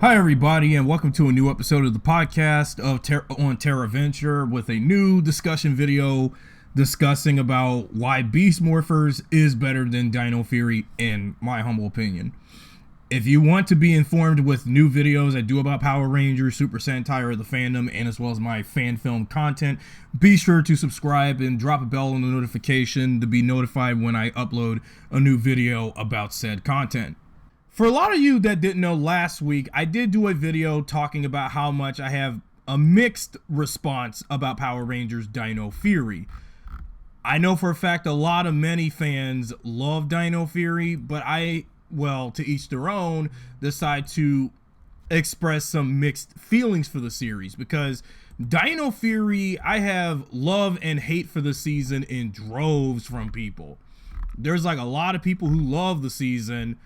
Hi everybody, and welcome to a new episode of the podcast of Terra Venture with a new discussion video discussing about why Beast Morphers is better than Dino Fury in my humble opinion. If you want to be informed with new videos I do about Power Rangers, Super Sentai, or the fandom, and as well as my fan film content, be sure to subscribe and drop a bell on the notification to be notified when I upload a new video about said content. For a lot of you that didn't know, last week I did do a video talking about how much I have a mixed response about Power Rangers Dino Fury. I know for a fact many fans love Dino Fury, but to each their own, decide to express some mixed feelings for the series, because Dino Fury, I have love and hate for the season in droves from people. There's like a lot of people who love the season,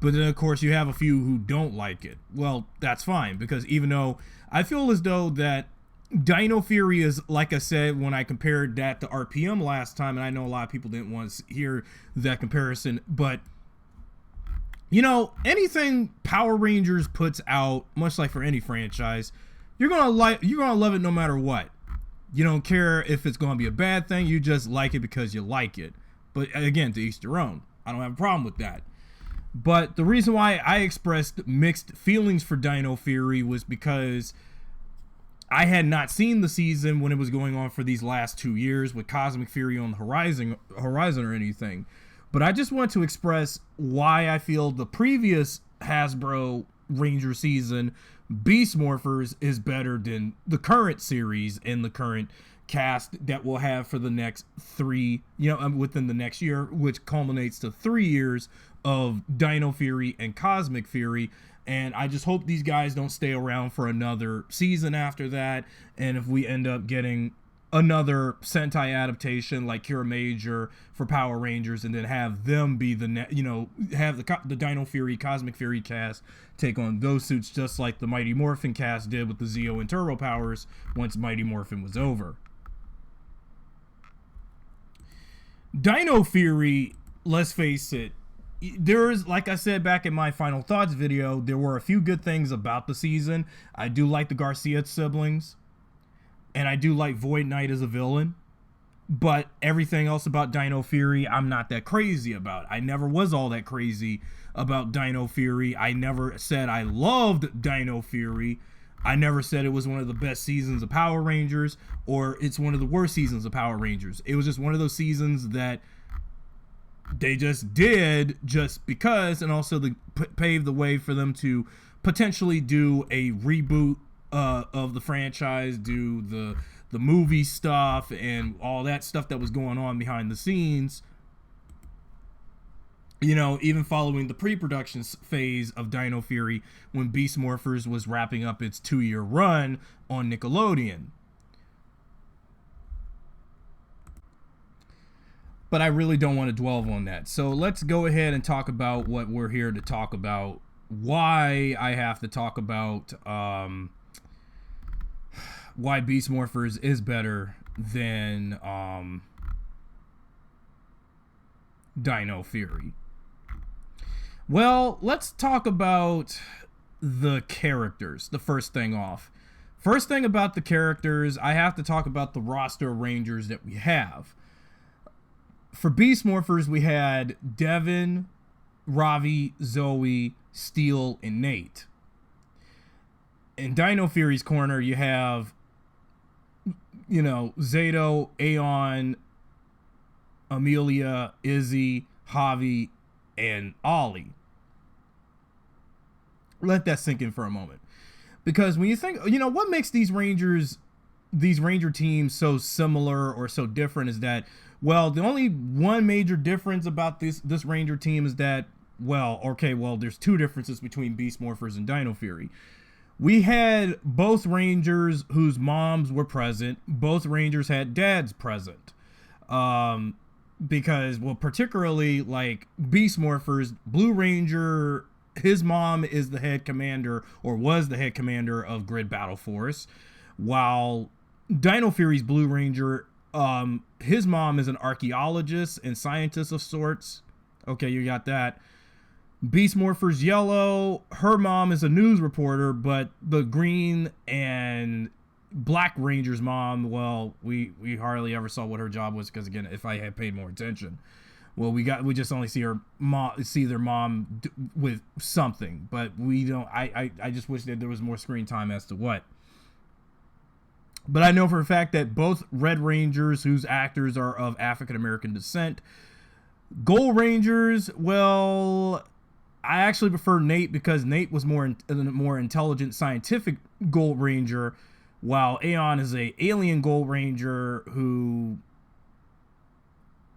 but then, of course, you have a few who don't like it. Well, that's fine, because even though I feel as though that Dino Fury is, like I said, when I compared that to RPM last time, and I know a lot of people didn't want to hear that comparison, but, you know, anything Power Rangers puts out, much like for any franchise, you're gonna love it no matter what. You don't care if it's gonna be a bad thing, you just like it because you like it. But again, to each their own. I don't have a problem with that. But the reason why I expressed mixed feelings for Dino Fury was because I had not seen the season when it was going on for these last 2 years with Cosmic Fury on the horizon or anything. But I just want to express why I feel the previous Hasbro Ranger season, Beast Morphers, is better than the current series and the current cast that we'll have for the next within the next year, which culminates to 3 years of Dino Fury and Cosmic Fury. And I just hope these guys don't stay around for another season after that, and if we end up getting another Sentai adaptation like Cure Major for Power Rangers, and then have them be have the Dino Fury, Cosmic Fury cast take on those suits, just like the Mighty Morphin cast did with the Zeo and Turbo powers once Mighty Morphin was over. Dino Fury, let's face it, there is, like I said back in my final thoughts video, there were a few good things about the season. I do like the Garcia siblings, and I do like Void Knight as a villain, but everything else about Dino Fury, I'm not that crazy about. I never was all that crazy about Dino Fury. I never said I loved Dino Fury. I never said it was one of the best seasons of Power Rangers, or it's one of the worst seasons of Power Rangers. It was just one of those seasons that they just did just because, and also paved the way for them to potentially do a reboot of the franchise, do the movie stuff and all that stuff that was going on behind the scenes. You know, even following the pre-production phase of Dino Fury, when Beast Morphers was wrapping up its 2-year run on Nickelodeon. But I really don't want to dwell on that. So let's go ahead and talk about what we're here to talk about. Why I have to talk about why Beast Morphers is better than Dino Fury. Well, let's talk about the characters. The first thing off. First thing about the characters, I have to talk about the roster of Rangers that we have. For Beast Morphers, we had Devin, Ravi, Zoe, Steel, and Nate. In Dino Fury's corner, you have, Zato, Aeon, Amelia, Izzy, Javi, and Ollie. Let that sink in for a moment. Because when you think, what makes these Ranger teams so similar or so different is that, well, the only one major difference about this Ranger team is that, there's two differences between Beast Morphers and Dino Fury. We had both Rangers whose moms were present. Both Rangers had dads present. Because, particularly like Beast Morphers, Blue Ranger, his mom is the head commander, or was the head commander of Grid Battle Force, while Dino Fury's Blue Ranger, his mom is an archaeologist and scientist of sorts. Okay, you got that. Beast Morphers yellow, her mom is a news reporter, but the green and Black Ranger's mom, well, we hardly ever saw what her job was, because again, if I had paid more attention, well, we just only see their mom with something, but we don't. I just wish that there was more screen time as to what. But I know for a fact that both Red Rangers, whose actors are of African American descent, Gold Rangers, well, I actually prefer Nate, because Nate was more intelligent, scientific Gold Ranger, while Aeon is a alien Gold Ranger who,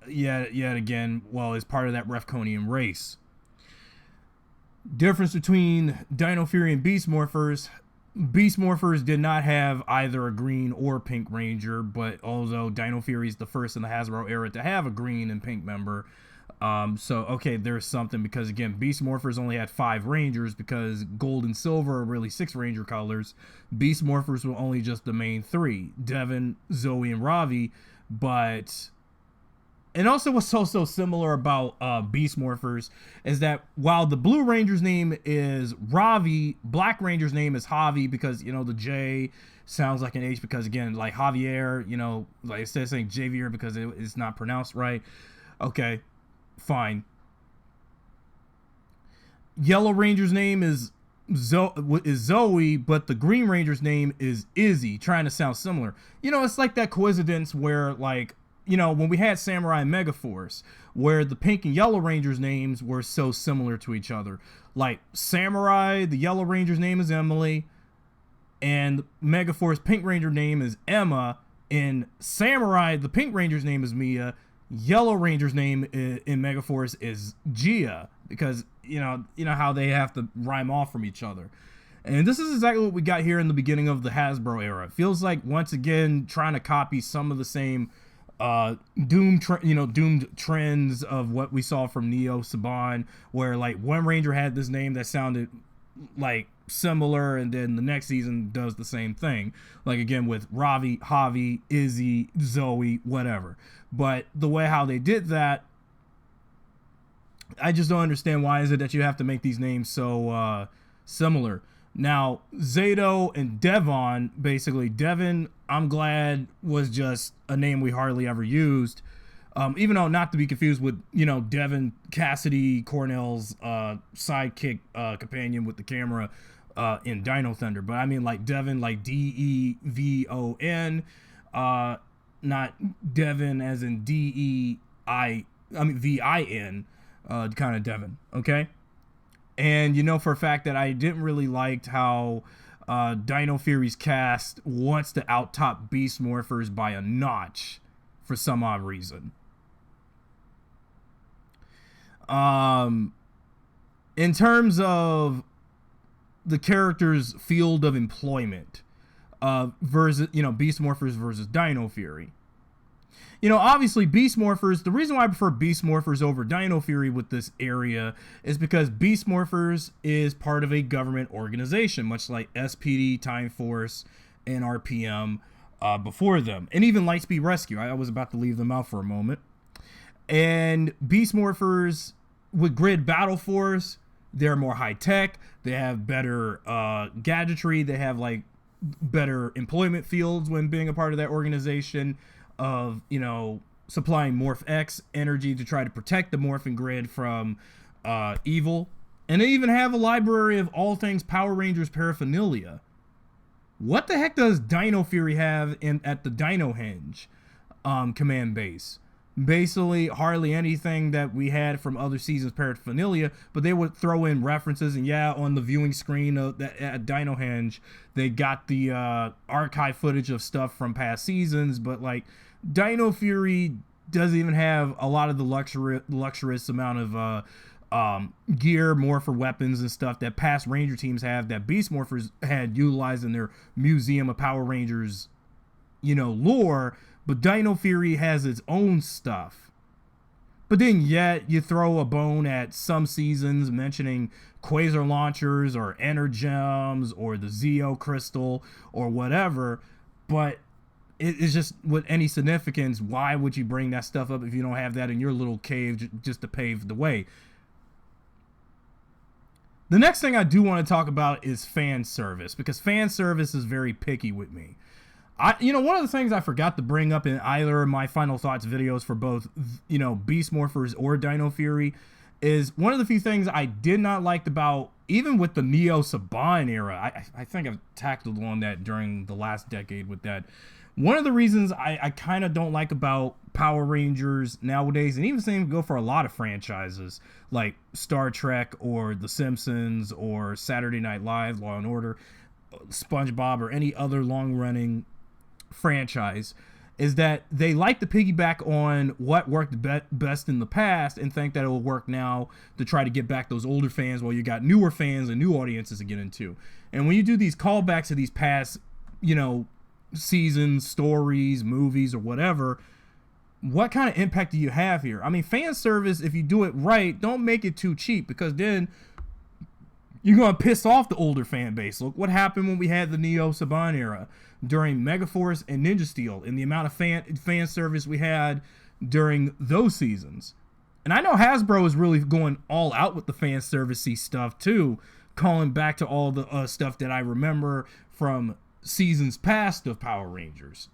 yet again, well, is part of that Refconian race. Difference between Dino Fury and Beast Morphers. Beast Morphers did not have either a green or pink ranger, but although Dino Fury is the first in the Hasbro era to have a green and pink member, so okay, there's something, because again, Beast Morphers only had 5 rangers, because gold and silver are really 6 ranger colors. Beast Morphers were only just the main 3, Devin, Zoe, and Ravi. But and also what's so similar about Beast Morphers is that while the Blue Ranger's name is Ravi, Black Ranger's name is Javi, because, you know, the J sounds like an H, because again, like Javier, you know, like instead of saying Javier because it's not pronounced right. Okay, fine. Yellow Ranger's name is Zoe, but the Green Ranger's name is Izzy, trying to sound similar. You know, it's like that coincidence where, like, you know, when we had Samurai and Megaforce, where the Pink and Yellow Rangers' names were so similar to each other. Like, Samurai, the Yellow Ranger's name is Emily, and Megaforce Pink Ranger name is Emma. In Samurai, the Pink Ranger's name is Mia. Yellow Ranger's name in Megaforce is Gia, because, you know how they have to rhyme off from each other. And this is exactly what we got here in the beginning of the Hasbro era. It feels like, once again, trying to copy some of the same doomed trends of what we saw from Neo Saban, where like one Ranger had this name that sounded like similar, and then the next season does the same thing, like again with Ravi, Javi, Izzy, Zoe, whatever. But the way how they did that, I just don't understand. Why is it that you have to make these names so similar? Now, Zato and Devon, basically, Devon, I'm glad, was just a name we hardly ever used. Even though, not to be confused with, you know, Devon Cassidy, Cornell's sidekick companion with the camera in Dino Thunder. But I mean, like, Devon, like Devon, not Devon as in Vin, kind of Devon, okay? And you know for a fact that I didn't really like how Dino Fury's cast wants to out-top Beast Morphers by a notch for some odd reason. In terms of the character's field of employment, versus, you know, Beast Morphers versus Dino Fury. You know, obviously, Beast Morphers, the reason why I prefer Beast Morphers over Dino Fury with this area is because Beast Morphers is part of a government organization, much like SPD, Time Force, and RPM before them. And even Lightspeed Rescue. I was about to leave them out for a moment. And Beast Morphers with Grid Battle Force, they're more high-tech. They have better gadgetry. They have, like, better employment fields when being a part of that organization, of, you know, supplying Morph X energy to try to protect the Morphin Grid from evil. And they even have a library of all things Power Rangers paraphernalia. What the heck does Dino Fury have at the Dino Henge command base? Basically, hardly anything that we had from other seasons paraphernalia, but they would throw in references. And yeah, on the viewing screen at Dino Henge, they got the archive footage of stuff from past seasons, but like Dino Fury doesn't even have a lot of the luxurious amount of gear, more for weapons and stuff that past Ranger teams have, that Beast Morphers had utilized in their Museum of Power Rangers, you know, lore. But Dino Fury has its own stuff. But then yet you throw a bone at some seasons mentioning quasar launchers or energems or the Zeo crystal or whatever. But it's just, with any significance, why would you bring that stuff up if you don't have that in your little cave just to pave the way? The next thing I do want to talk about is fan service, because fan service is very picky with me. One of the things I forgot to bring up in either of my final thoughts videos for both, Beast Morphers or Dino Fury, is one of the few things I did not like about, even with the Neo Saban era. I think I've tackled on that during the last decade with that. One of the reasons I kind of don't like about Power Rangers nowadays, and even same go for a lot of franchises like Star Trek or The Simpsons or Saturday Night Live, Law and Order, SpongeBob, or any other long-running franchise, is that they like to piggyback on what worked best in the past and think that it will work now to try to get back those older fans while you got newer fans and new audiences to get into. And when you do these callbacks to these past, seasons, stories, movies, or whatever, what kind of impact do you have here? I mean, fan service, if you do it right, don't make it too cheap, because then you're going to piss off the older fan base. Look what happened when we had the Neo Saban era during Megaforce and Ninja Steel, and the amount of fan service we had during those seasons. And I know Hasbro is really going all out with the fan servicey stuff too, calling back to all the stuff that I remember from seasons past of Power Rangers.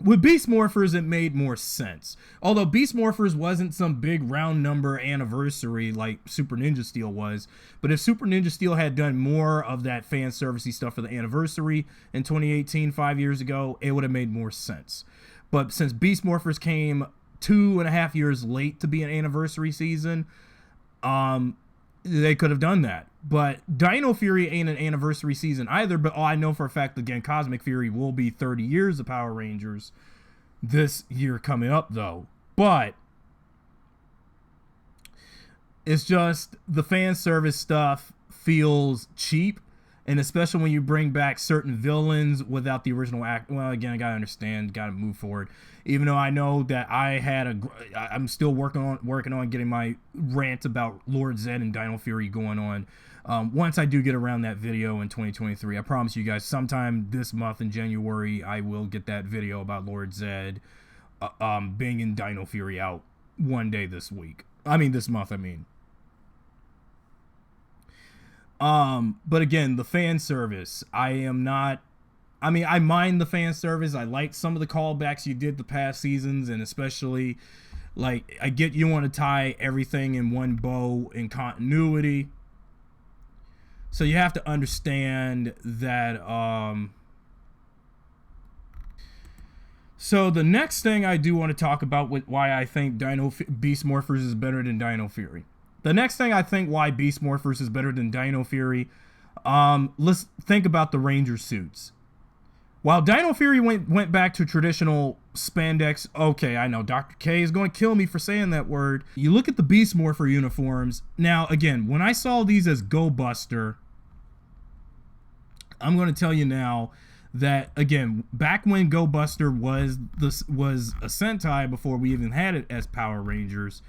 With Beast Morphers, it made more sense. Although Beast Morphers wasn't some big round number anniversary like Super Ninja Steel was. But if Super Ninja Steel had done more of that fan servicey stuff for the anniversary in 2018, 5 years ago, it would have made more sense. But since Beast Morphers came 2.5 years late to be an anniversary season, they could have done that. But Dino Fury ain't an anniversary season either, but I know for a fact, again, Cosmic Fury will be 30 years of Power Rangers this year coming up, though. But it's just the fan service stuff feels cheap, and especially when you bring back certain villains without the original act. Well, again, I gotta understand, gotta move forward. Even though I know that I'm still working on getting my rant about Lord Zed and Dino Fury going on. Once I do get around that video in 2023, I promise you guys, sometime this month in January, I will get that video about Lord Zed being in Dino Fury out one day this month. But again, the fan service, I mind the fan service. I like some of the callbacks you did the past seasons, and especially, like, I get you want to tie everything in one bow in continuity. So you have to understand that, so the next thing I do want to talk about with why I think Beast Morphers is better than Dino Fury. The next thing I think why Beast Morphers is better than Dino Fury, let's think about the Ranger suits. While Dino Fury went back to traditional spandex, okay, I know Dr. K is going to kill me for saying that word. You look at the Beast Morpher uniforms. Now, again, when I saw these as Go Buster, I'm going to tell you now that, again, back when Go Buster was a Sentai before we even had it as Power Rangers,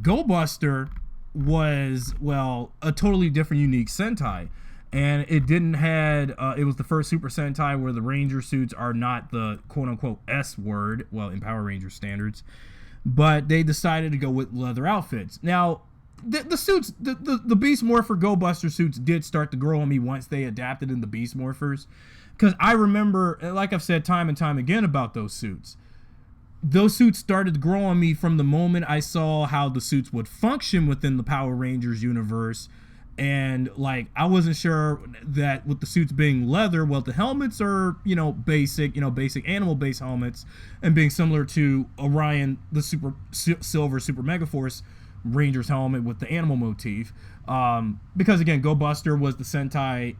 Go Buster was, well, a totally different, unique Sentai. And it it was the first Super Sentai where the Ranger suits are not the quote-unquote S word, well, in Power Ranger standards, but they decided to go with leather outfits. Now, the suits, the Beast Morpher Go Buster suits did start to grow on me once they adapted in the Beast Morphers, because I remember, like I've said time and time again about those suits, started to grow on me from the moment I saw how the suits would function within the Power Rangers universe. And, like, I wasn't sure that with the suits being leather, well, the helmets are, basic animal-based helmets, and being similar to Orion, the Silver Super Megaforce Rangers helmet with the animal motif. Because, again, Go Buster was the Sentai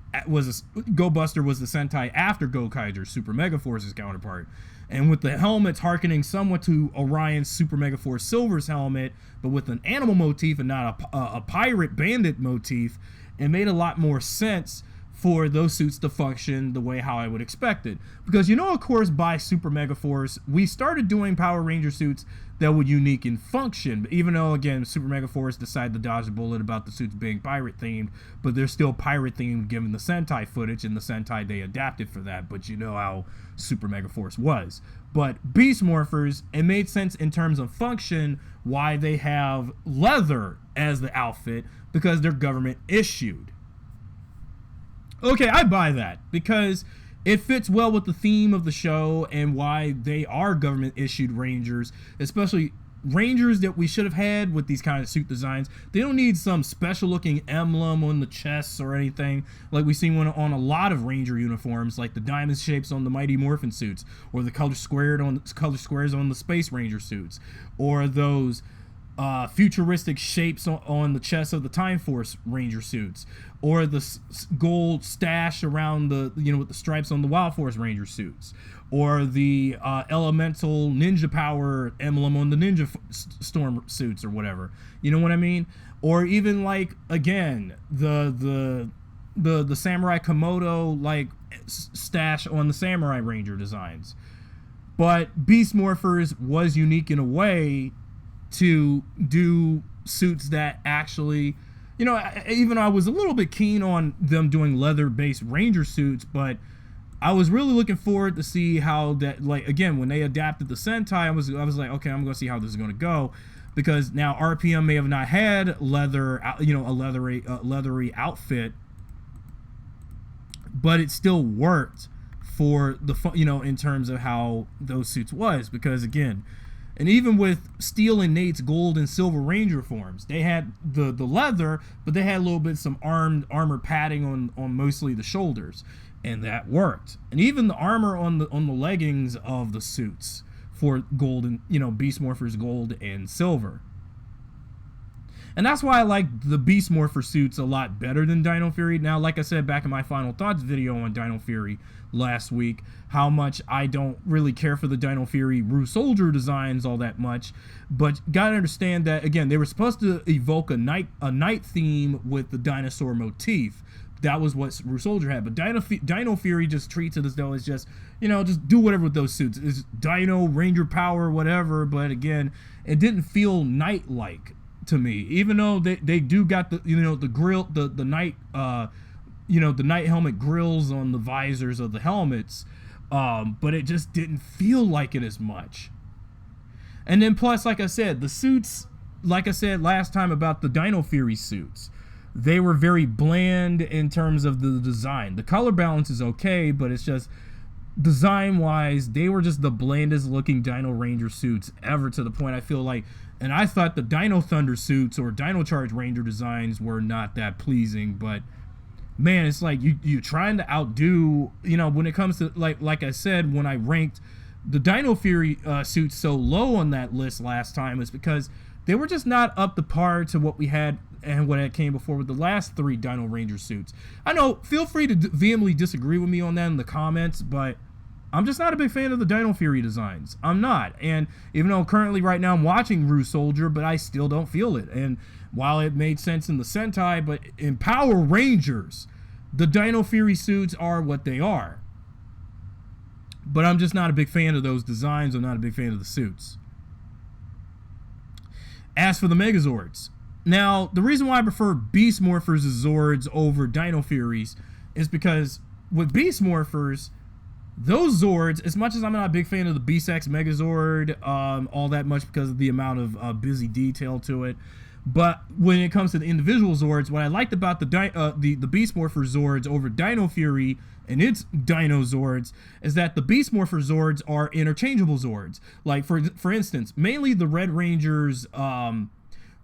after Gokaiger's Super Megaforce's counterpart. And with the helmets harkening somewhat to Orion's Super Megaforce Silver's helmet, but with an animal motif and not a pirate bandit motif, it made a lot more sense for those suits to function the way how I would expect it. Because, of course, by Super Megaforce, we started doing Power Ranger suits that were unique in function. But even though, again, Super Megaforce decided to dodge the bullet about the suits being pirate-themed, but they're still pirate-themed given the Sentai footage, and the Sentai, they adapted for that. But you know how Super Megaforce was. But Beast Morphers, it made sense in terms of function why they have leather as the outfit because they're government issued. Okay, I buy that because it fits well with the theme of the show and why they are government issued Rangers, especially Rangers that we should have had with these kind of suit designs. They don't need some special looking emblem on the chests or anything like we see on a lot of Ranger uniforms, like the diamond shapes on the Mighty Morphin suits, or the color squares on the Space Ranger suits, or those futuristic shapes on the chest of the Time Force Ranger suits, or the gold stash around the, with the stripes on the Wild Force Ranger suits, or the elemental ninja power emblem on the Ninja Storm suits or whatever. You know what I mean? Or even like, again, the Samurai Komodo like stash on the Samurai Ranger designs. But Beast Morphers was unique in a way to do suits that actually, even I was a little bit keen on them doing leather-based Ranger suits, but I was really looking forward to see how that, like, again, when they adapted the Sentai, I was like, okay, I'm going to see how this is going to go, because now RPM may have not had leather, a leathery outfit, but it still worked for the, in terms of how those suits was, because again, and even with Steel and Nate's gold and silver Ranger forms, they had the leather, but they had a little bit some armor padding on mostly the shoulders, and that worked. And even the armor on the leggings of the suits for gold and Beast Morphers gold and silver. And that's why I like the Beast Morpher suits a lot better than Dino Fury. Now, like I said back in my Final Thoughts video on Dino Fury last week, how much I don't really care for the Dino Fury Rue Soldier designs all that much. But gotta understand that, again, they were supposed to evoke a night theme with the dinosaur motif. That was what Rue Soldier had. But Dino Fury just treats it as though it's just, just do whatever with those suits. It's Dino, Ranger Power, whatever. But again, it didn't feel night-like to me, even though they do got the the grill, the night the night helmet grills on the visors of the helmets, but it just didn't feel like it as much. And then plus, like I said, the suits, like I said last time about the Dino Fury suits, they were very bland in terms of the design. The color balance is okay, but it's just design wise, they were just the blandest looking Dino Ranger suits ever, to the point I feel like, and I thought the Dino Thunder suits or Dino Charge Ranger designs were not that pleasing. But man, it's like you're trying to outdo, when it comes to, like I said, when I ranked the Dino Fury suits so low on that list last time, is because they were just not up to par to what we had and what had came before with the last 3 Dino Ranger suits. I know, feel free to vehemently disagree with me on that in the comments, but I'm just not a big fan of the Dino Fury designs. I'm not. And even though currently right now I'm watching Rue Soldier, but I still don't feel it. And while it made sense in the Sentai, but in Power Rangers, the Dino Fury suits are what they are. But I'm just not a big fan of those designs. I'm not a big fan of the suits. As for the Megazords, now the reason why I prefer Beast Morphers' Zords over Dino Furies is because with Beast Morphers, those Zords, as much as I'm not a big fan of the Beast X Megazord, all that much because of the amount of busy detail to it, but when it comes to the individual Zords, what I liked about the Beast Morpher Zords over Dino Fury and its Dino Zords is that the Beast Morpher Zords are interchangeable Zords. Like for instance, mainly the Red Ranger's Zord,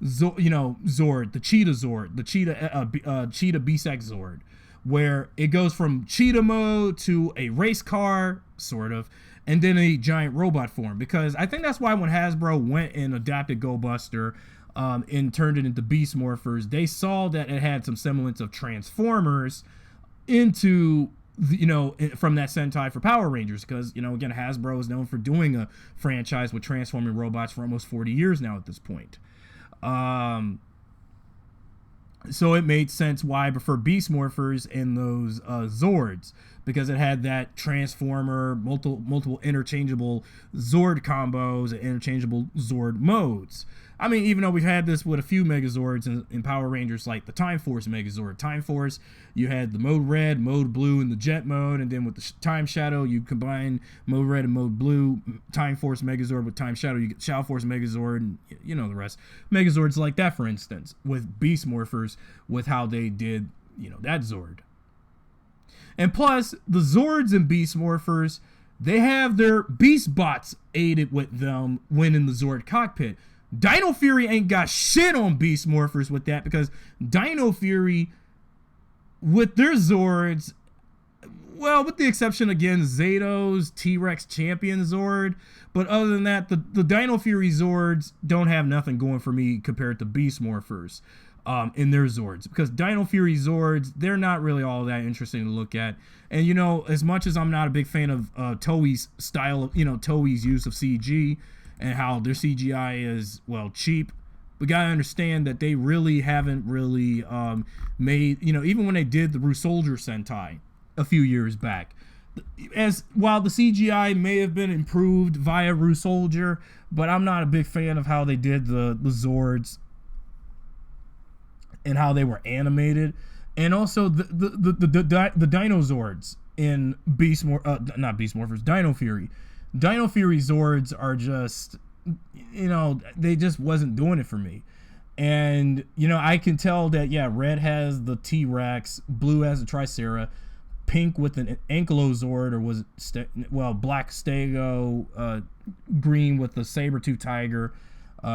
the Cheetah Zord, the Cheetah Beast X Zord, where it goes from cheetah mode to a race car, sort of, and then a giant robot form. Because I think that's why when Hasbro went and adapted Go Buster and turned it into Beast Morphers, they saw that it had some semblance of Transformers into, from that Sentai for Power Rangers. Because, again, Hasbro is known for doing a franchise with transforming robots for almost 40 years now at this point. So it made sense why I prefer Beast Morphers in those Zords, because it had that Transformer, multiple interchangeable Zord combos and interchangeable Zord modes. I mean, even though we've had this with a few Megazords in Power Rangers, like the Time Force Megazord. Time Force, you had the Mode Red, Mode Blue, and the Jet Mode, and then with the Time Shadow, you combine Mode Red and Mode Blue, Time Force Megazord with Time Shadow, you get Shadow Force Megazord, and you know the rest. Megazords like that, for instance, with Beast Morphers, with how they did, you know, that Zord. And plus, the Zords and Beast Morphers, they have their Beast Bots aided with them when in the Zord cockpit. Dino Fury ain't got shit on Beast Morphers with that, because Dino Fury, with their Zords, well, with the exception, again, Zato's T-Rex Champion Zord, but other than that, the Dino Fury Zords don't have nothing going for me compared to Beast Morphers in their Zords, because Dino Fury Zords, they're not really all that interesting to look at. And, you know, as much as I'm not a big fan of Toei's style of, you know, Toei's use of CG, and how their CGI is, well, cheap. We gotta understand that they really haven't really made, you know, even when they did the Rusoldier Sentai a few years back, while the CGI may have been improved via Rusoldier, but I'm not a big fan of how they did the Zords and how they were animated, and also the Dino Zords in not Beast Morphers, Dino Fury. Dino Fury Zords are just, you know, they just wasn't doing it for me. And, you know, I can tell that, yeah, red has the T-Rex, blue has the Tricera, pink with an Ankylozord, or was it, black Stego, green with the Saber-Tooth Tiger.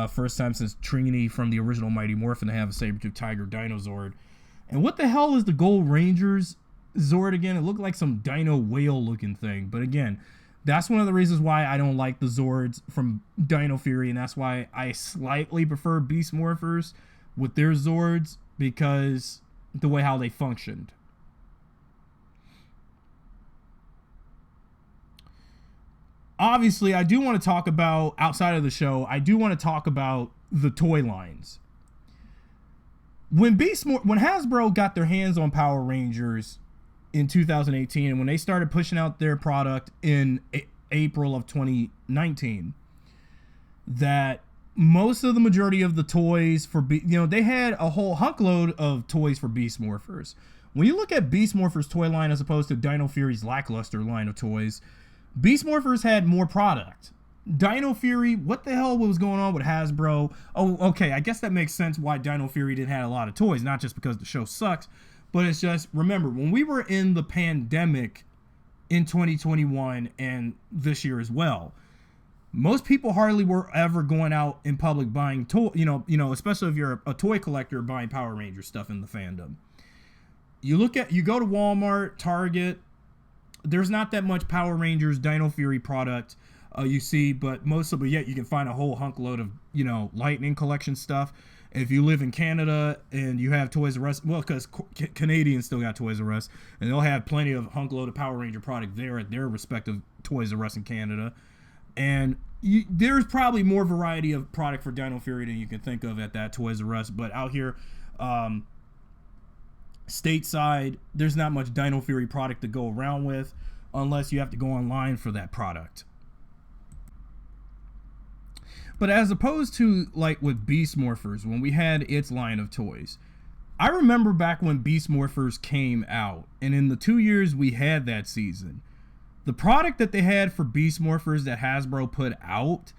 First time since Trinity from the original Mighty Morphin to have a Saber-Tooth Tiger Dino Zord. And what the hell is the Gold Rangers Zord again? It looked like some dino whale looking thing. But again, that's one of the reasons why I don't like the Zords from Dino Fury, and that's why I slightly prefer Beast Morphers with their Zords, because the way how they functioned. Obviously, I do want to talk about, outside of the show, I do want to talk about the toy lines. When Hasbro got their hands on Power Rangers in 2018, and when they started pushing out their product in April of 2019, that most of the majority of the toys for they had a whole hunkload of toys for Beast Morphers. When you look at Beast Morphers toy line as opposed to Dino Fury's lackluster line of toys, Beast Morphers had more product. Dino Fury, what the hell was going on with Hasbro? Oh, okay, I guess that makes sense why Dino Fury didn't have a lot of toys, not just because the show sucks, but it's just, remember, when we were in the pandemic in 2021 and this year as well, most people hardly were ever going out in public buying toy, especially if you're a toy collector buying Power Ranger stuff in the fandom. You go to Walmart, Target, there's not that much Power Rangers Dino Fury product you see, but yet you can find a whole hunk load of, Lightning collection stuff. If you live in Canada and you have Toys R Us, well, because Canadians still got Toys R Us, and they'll have plenty of hunk load of Power Ranger product there at their respective Toys R Us in Canada. And there's probably more variety of product for Dino Fury than you can think of at that Toys R Us. But out here, stateside, there's not much Dino Fury product to go around with unless you have to go online for that product. But as opposed to, like, with Beast Morphers, when we had its line of toys, I remember back when Beast Morphers came out, and in the 2 years we had that season, the product that they had for Beast Morphers that Hasbro put out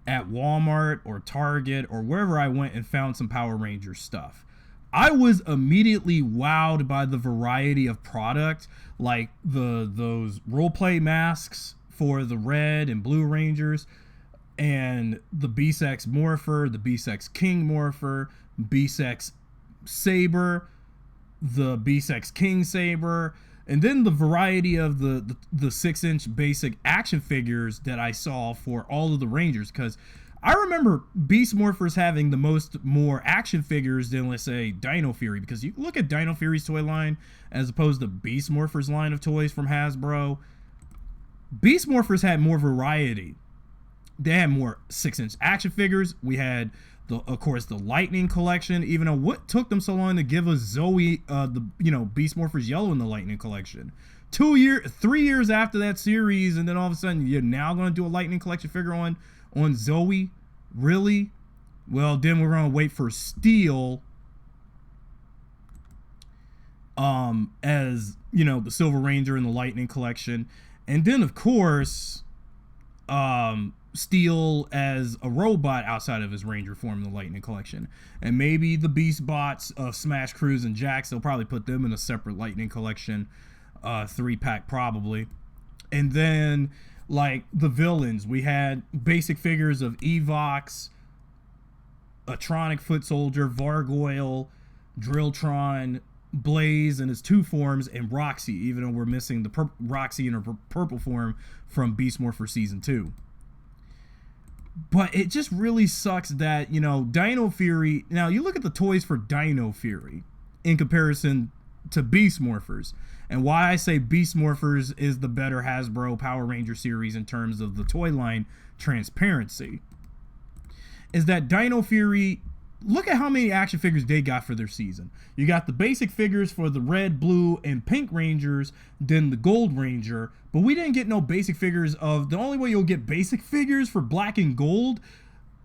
at Walmart or Target or wherever I went and found some Power Rangers stuff, I was immediately wowed by the variety of product, like those roleplay masks for the Red and Blue Rangers, and the Beast X Morpher, the Beast X King Morpher, Beast X Saber, the Beast X King Saber, and then the variety of the 6-inch basic action figures that I saw for all of the Rangers, because I remember Beast Morphers having the more action figures than, let's say, Dino Fury, because you look at Dino Fury's toy line as opposed to Beast Morphers line of toys from Hasbro, Beast Morphers had more variety. They had more 6-inch action figures. We had, of course, the Lightning collection, even though what took them so long to give us Zoe, Beast Morphers Yellow in the Lightning collection. 3 years after that series, and then all of a sudden, you're now going to do a Lightning collection figure on Zoe? Really? Well, then we're gonna wait for Steel, as you know, the Silver Ranger in the Lightning Collection, and then of course, Steel as a robot outside of his Ranger form in the Lightning Collection, and maybe the Beast Bots of Smash, Cruise, and Jax. They'll probably put them in a separate Lightning Collection, 3-pack probably, and then like the villains, we had basic figures of Evox, Atronic Foot Soldier, Vargoyle, Drilltron, Blaze in his 2 forms, and Roxy, even though we're missing the Roxy in her purple form from Beast Morphers Season 2. But it just really sucks that, you know, Dino Fury... Now, you look at the toys for Dino Fury in comparison to Beast Morphers, and why I say Beast Morphers is the better Hasbro Power Ranger series in terms of the toy line transparency, is that Dino Fury, look at how many action figures they got for their season. You got the basic figures for the red, blue, and pink Rangers, then the gold Ranger, but we didn't get no basic figures of... The only way you'll get basic figures for black and gold,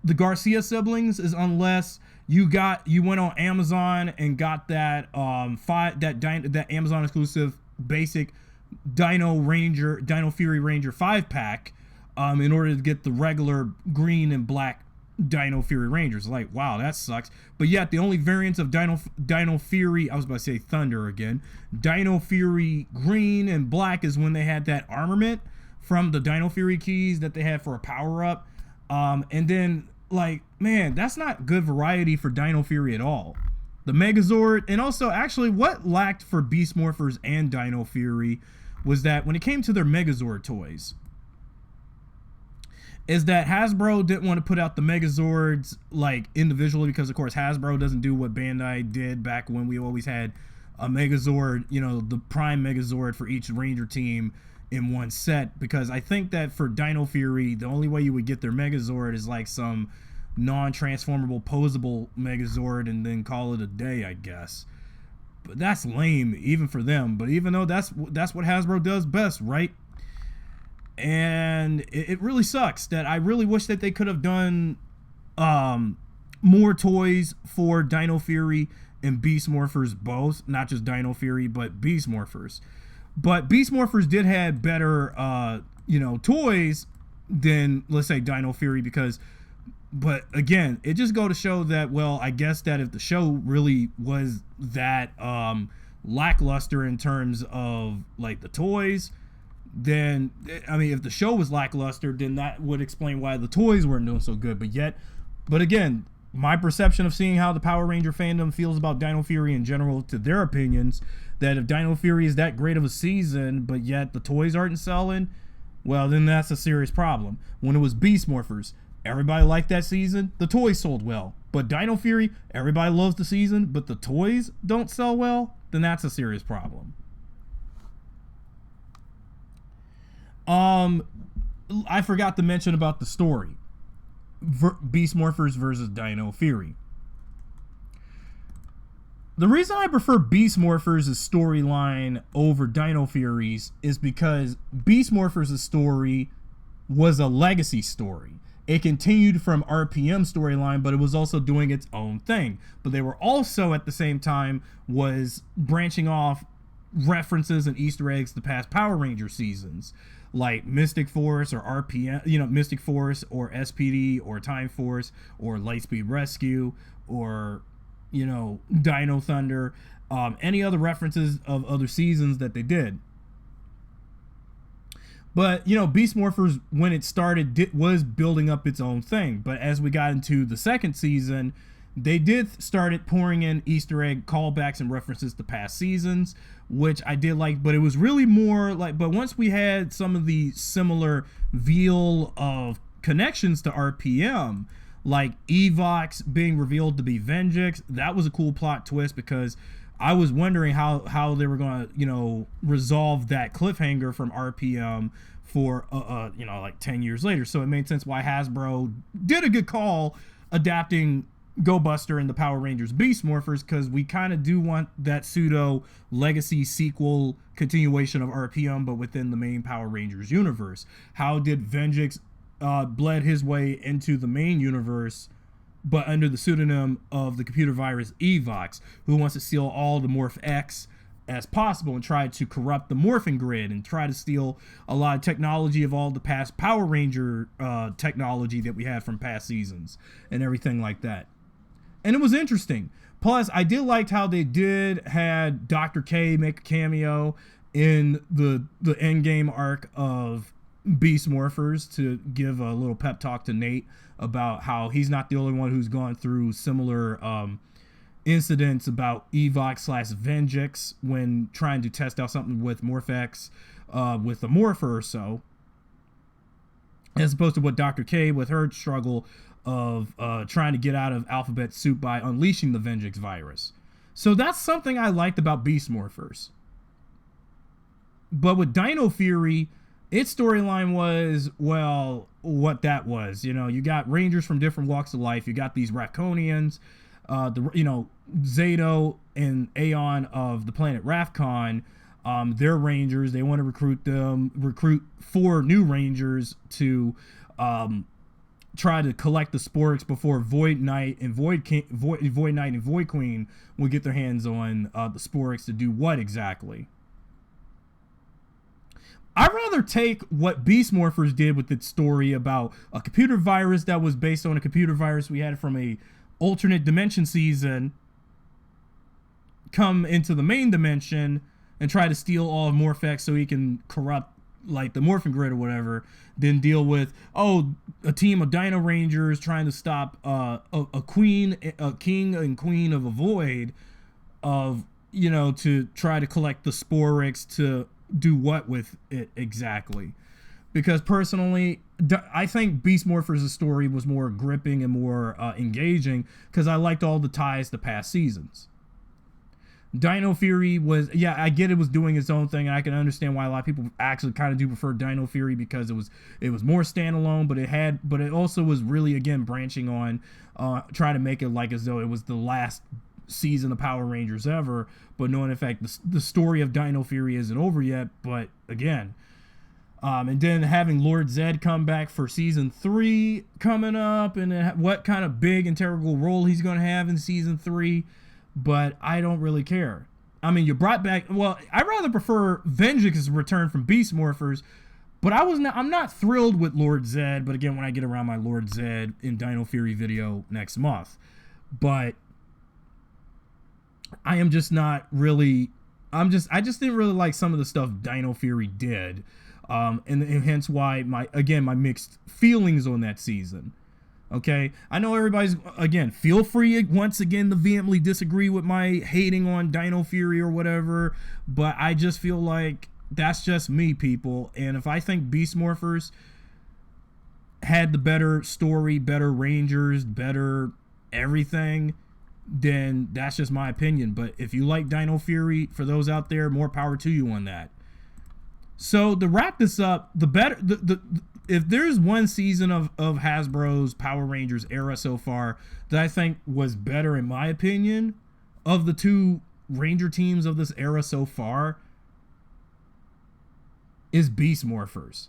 the Garcia siblings, is unless you went on Amazon and got that that Amazon exclusive basic Dino Fury Ranger 5-pack, in order to get the regular green and black Dino Fury Rangers. Like, wow, that sucks. But yet the only variants of Dino Fury, I was about to say Thunder again, Dino Fury green and black is when they had that armament from the Dino Fury keys that they had for a power-up. And then, like, man, that's not good variety for Dino Fury at all. The Megazord, and also, actually, what lacked for Beast Morphers and Dino Fury was that when it came to their Megazord toys, is that Hasbro didn't want to put out the Megazords like individually, because of course Hasbro doesn't do what Bandai did back when we always had a Megazord, you know, the prime Megazord for each Ranger team in one set. Because I think that for Dino Fury, the only way you would get their Megazord is like some non-transformable posable Megazord and then call it a day, I guess. But that's lame even for them. But even though that's what Hasbro does best, right? And it really sucks that I really wish that they could have done more toys for Dino Fury and Beast Morphers both, not just Dino Fury but Beast Morphers. But Beast Morphers did have better you know, toys than, let's say, Dino Fury, because, but again, it just go to show that, well, I guess that if the show really was that lackluster in terms of like the toys, then, I mean, if the show was lackluster, then that would explain why the toys weren't doing so good. But again, my perception of seeing how the Power Ranger fandom feels about Dino Fury in general, to their opinions, that if Dino Fury is that great of a season, but yet the toys aren't selling, well, then that's a serious problem. When it was Beast Morphers, everybody liked that season, the toys sold well. But Dino Fury, everybody loves the season, but the toys don't sell well, then that's a serious problem. I forgot to mention about the story. Beast Morphers versus Dino Fury. The reason I prefer Beast Morphers' storyline over Dino Fury's is because Beast Morphers' story was a legacy story. It continued from RPM storyline, but it was also doing its own thing. But they were also, at the same time, was branching off references and Easter eggs to past Power Ranger seasons, like Mystic Force or RPM, you know, Mystic Force or SPD or Time Force or Lightspeed Rescue or, you know, Dino Thunder, any other references of other seasons that they did. But, you know, Beast Morphers, when it started, was building up its own thing. But as we got into the second season, they did started pouring in Easter egg callbacks and references to past seasons, which I did like, but it was really more like, but once we had some of the similar veal of connections to RPM, like Evox being revealed to be Vengeance, that was a cool plot twist, because I was wondering how they were going to, you know, resolve that cliffhanger from RPM for, you know, like 10 years later. So it made sense why Hasbro did a good call adapting Go Buster and the Power Rangers Beast Morphers, because we kind of do want that pseudo legacy sequel continuation of RPM, but within the main Power Rangers universe. How did Vengeance bled his way into the main universe but under the pseudonym of the computer virus Evox, who wants to steal all the Morph X as possible and try to corrupt the morphing grid and try to steal a lot of technology of all the past Power Ranger technology that we had from past seasons and everything like that. And it was interesting. Plus, I did like how they had Dr. K make a cameo in the endgame arc of Beast Morphers to give a little pep talk to Nate about how he's not the only one who's gone through similar incidents about Evox/Vengex when trying to test out something with MorphX with a Morpher or so, as opposed to what Dr. K with her struggle of trying to get out of Alphabet Soup by unleashing the Vengex virus. So that's something I liked about Beast Morphers. But with Dino Fury, its storyline was, well, what that was. You know, you got Rangers from different walks of life. You got these Raccoonians, Zato and Aeon of the planet Rafcon. They're Rangers. They want to recruit 4 new Rangers to try to collect the Sporks before Void Knight and Void Knight and Void Queen will get their hands on the Sporks to do what exactly? I'd rather take what Beast Morphers did with its story about a computer virus that was based on a computer virus we had from a alternate dimension season come into the main dimension and try to steal all of MorphX so he can corrupt like the morphing grid or whatever, then deal with a team of Dino Rangers trying to stop a king and queen of a void to try to collect the Sporix to do what with it exactly. Because personally, I think Beast Morphers' story was more gripping and more engaging because I liked all the ties to past seasons. Dino Fury was, I get it was doing its own thing, and I can understand why a lot of people actually kind of do prefer Dino Fury because it was more standalone, but it also was really, again, branching on trying to make it like as though it was the last season of Power Rangers ever, but no, in fact, the story of Dino Fury isn't over yet, but again, and then having Lord Zed come back for season 3 coming up, and what kind of big integral role he's going to have in season 3, but I don't really care. I mean, you brought back, well, I'd rather prefer Vengeance's return from Beast Morphers, but I'm not thrilled with Lord Zed, but again, when I get around my Lord Zed in Dino Fury video next month, but I am just not really, I just didn't really like some of the stuff Dino Fury did, and hence why my mixed feelings on that season. Okay, I know everybody's, again, feel free once again to vehemently disagree with my hating on Dino Fury or whatever, but I just feel like that's just me, people. And if I think Beast Morphers had the better story, better Rangers, better everything, then that's just my opinion. But if you like Dino Fury, for those out there, more power to you on that. So to wrap this up, if there's one season of Hasbro's Power Rangers era so far that I think was better, in my opinion, of the 2 Ranger teams of this era so far, is Beast Morphers.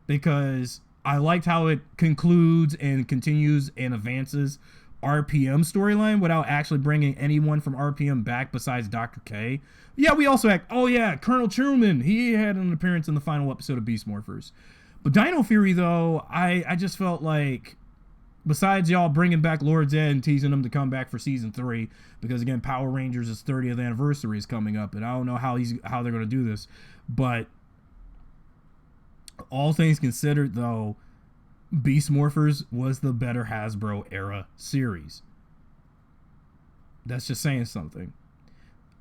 Because I liked how it concludes and continues and advances RPM storyline without actually bringing anyone from RPM back besides Dr. K. Yeah, we also had, Colonel Truman. He had an appearance in the final episode of Beast Morphers. But Dino Fury, though, I just felt like, besides y'all bringing back Lord Zed and teasing him to come back for season 3, because again, Power Rangers' 30th anniversary is coming up, and I don't know how they're going to do this. But all things considered, though, Beast Morphers was the better Hasbro era series. That's just saying something.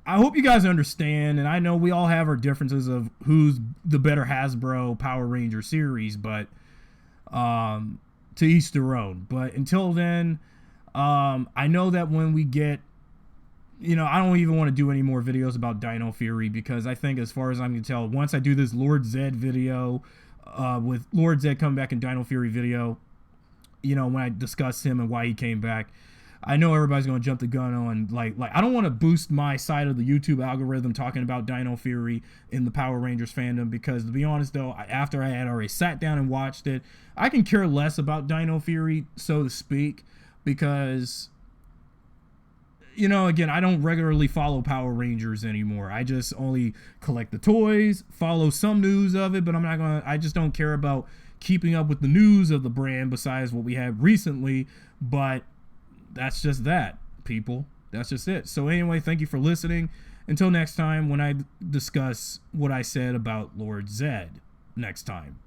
I hope you guys understand, and I know we all have our differences of who's the better Hasbro Power Ranger series, but to each their own. But until then, I know that when we get, I don't even want to do any more videos about Dino Fury, because I think, as far as I'm going to tell, once I do this Lord Zed video, with Lord Zed coming back in Dino Fury video, when I discuss him and why he came back, I know everybody's going to jump the gun on, like I don't want to boost my side of the YouTube algorithm talking about Dino Fury in the Power Rangers fandom, because to be honest though, after I had already sat down and watched it, I can care less about Dino Fury, so to speak. because, you know, again, I don't regularly follow Power Rangers anymore. I just only collect the toys, follow some news of it, but I just don't care about keeping up with the news of the brand besides what we had recently. But that's just that, people. That's just it. So anyway, thank you for listening. Until next time, when I discuss what I said about Lord Zed next time.